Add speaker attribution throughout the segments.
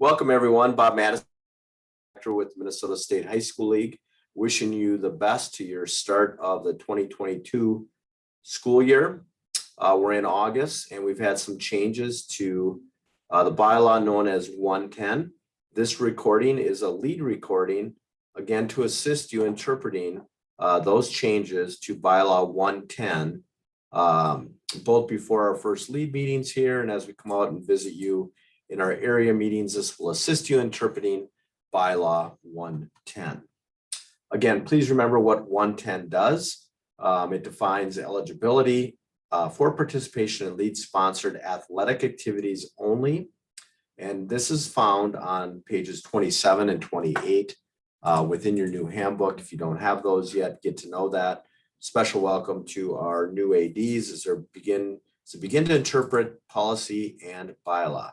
Speaker 1: Welcome everyone. Bob Madison with Minnesota State High School League, wishing you the best to your start of the 2022 school year. We're in August and we've had some changes to the bylaw known as 110. This recording is a lead recording, again, to assist you interpreting those changes to bylaw 110, both before our first lead meetings here and as we come out and visit you in our area meetings. This will assist you interpreting bylaw 110. Again, please remember what 110 does. It defines eligibility for participation in lead-sponsored athletic activities only. And this is found on pages 27 and 28 within your new handbook. If you don't have those yet, get to know that. Special welcome to our new ADs as they begin to interpret policy and bylaw.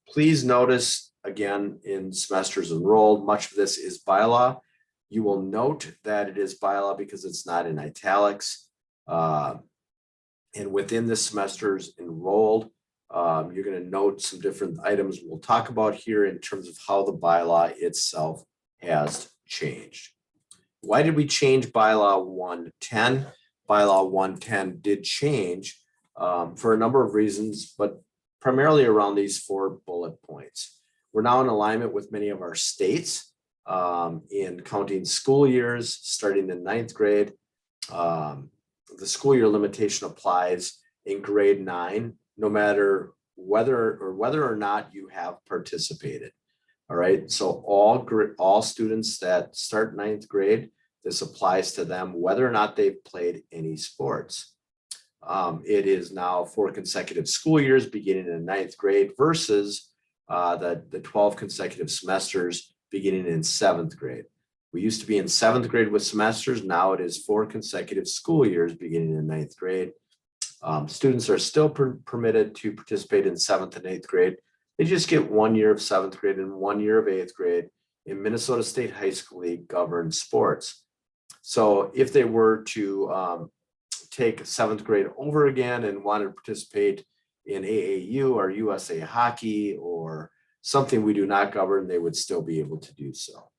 Speaker 1: Please notice, again, in semesters enrolled, much of this is bylaw. You will note that it is bylaw because it's not in italics. And within the semesters enrolled, you're going to note some different items we'll talk about here in terms of how the bylaw itself has changed. Why did we change bylaw 110? Bylaw 110 did change for a number of reasons, but primarily around these 4 bullet points. We're now in alignment with many of our states in counting school years starting in 9th grade. The school year limitation applies in grade 9, no matter whether or not you have participated. All right, so all students that start 9th grade, this applies to them whether or not they've played any sports. It is now 4 consecutive school years beginning in 9th grade versus the 12 consecutive semesters beginning in 7th grade. We used to be in 7th grade with semesters. Now it is 4 consecutive school years beginning in 9th grade. Students are still permitted to participate in 7th and 8th grade. They just get 1 year of 7th grade and 1 year of 8th grade in Minnesota State High School League governed sports. So if they were to take 7th grade over again and wanted to participate in AAU or USA hockey or something we do not govern, they would still be able to do so.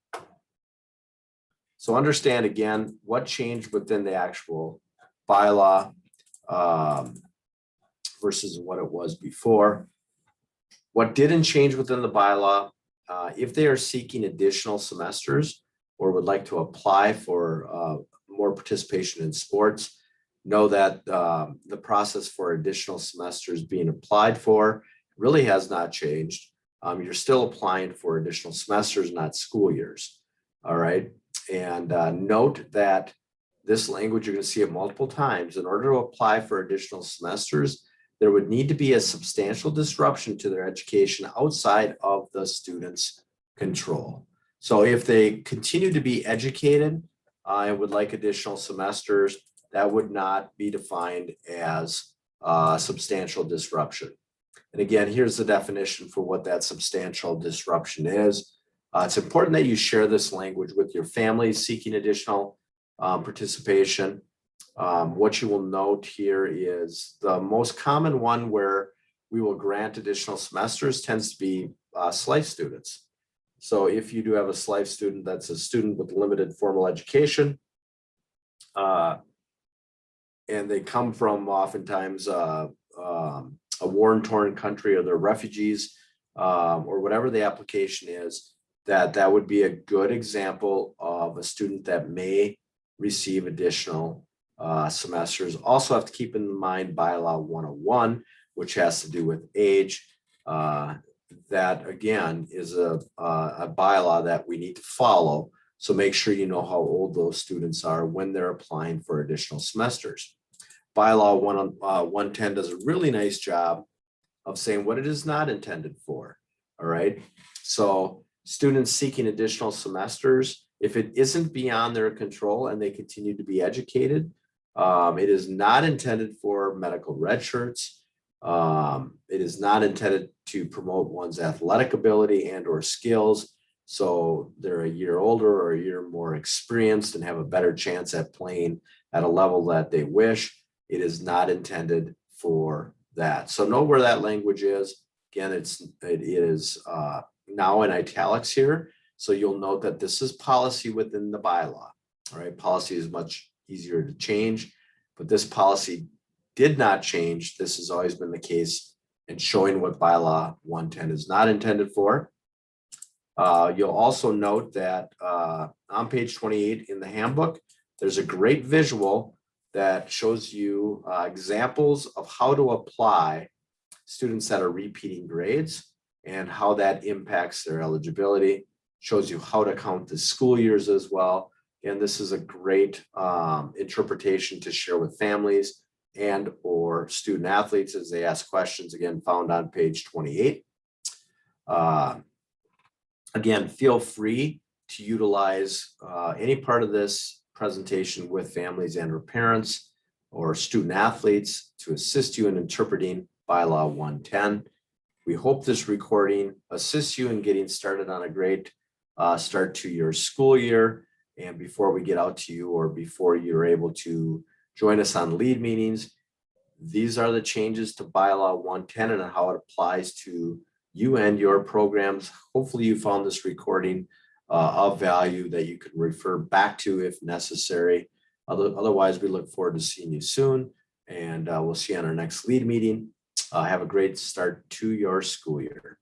Speaker 1: So understand again what changed within the actual bylaw versus what it was before. What didn't change within the bylaw, if they are seeking additional semesters or would like to apply for more participation in sports, know that the process for additional semesters being applied for really has not changed. You're still applying for additional semesters, not school years. All right. And note that this language, you're going to see it multiple times. In order to apply for additional semesters, there would need to be a substantial disruption to their education outside of the student's control. So if they continue to be educated and would like additional semesters, that would not be defined as substantial disruption. And again, here's the definition for what that substantial disruption is. It's important that you share this language with your families seeking additional participation. What you will note here is the most common one where we will grant additional semesters tends to be SLIFE students. So if you do have a SLIFE student that's a student with limited formal education, and they come from oftentimes a war-torn country or they're refugees or whatever the application is, that would be a good example of a student that may receive additional semesters. Also have to keep in mind bylaw 101, which has to do with age. That again is a bylaw that we need to follow. So make sure you know how old those students are when they're applying for additional semesters. Bylaw 110 does a really nice job of saying what it is not intended for. All right. So students seeking additional semesters, if it isn't beyond their control and they continue to be educated, it is not intended for medical red shirts. It is not intended to promote one's athletic ability and or skills. So they're a year older or a year more experienced and have a better chance at playing at a level that they wish. It is not intended for that. So know where that language is. Again, it is now in italics here. So you'll note that this is policy within the bylaw. All right, policy is much easier to change, but this policy did not change. This has always been the case, and showing what bylaw 110 is not intended for. You'll also note that on page 28 in the handbook, there's a great visual that shows you examples of how to apply students that are repeating grades and how that impacts their eligibility. Shows you how to count the school years as well. And this is a great interpretation to share with families and or student athletes as they ask questions, again, found on page 28. Again, feel free to utilize any part of this presentation with families and or parents or student athletes to assist you in interpreting bylaw 110. We hope this recording assists you in getting started on a great start to your school year. And before we get out to you, or before you're able to join us on lead meetings, these are the changes to bylaw 110 and how it applies to you and your programs. Hopefully you found this recording of value that you can refer back to if necessary. Otherwise, we look forward to seeing you soon, and we'll see you on our next lead meeting. Have a great start to your school year.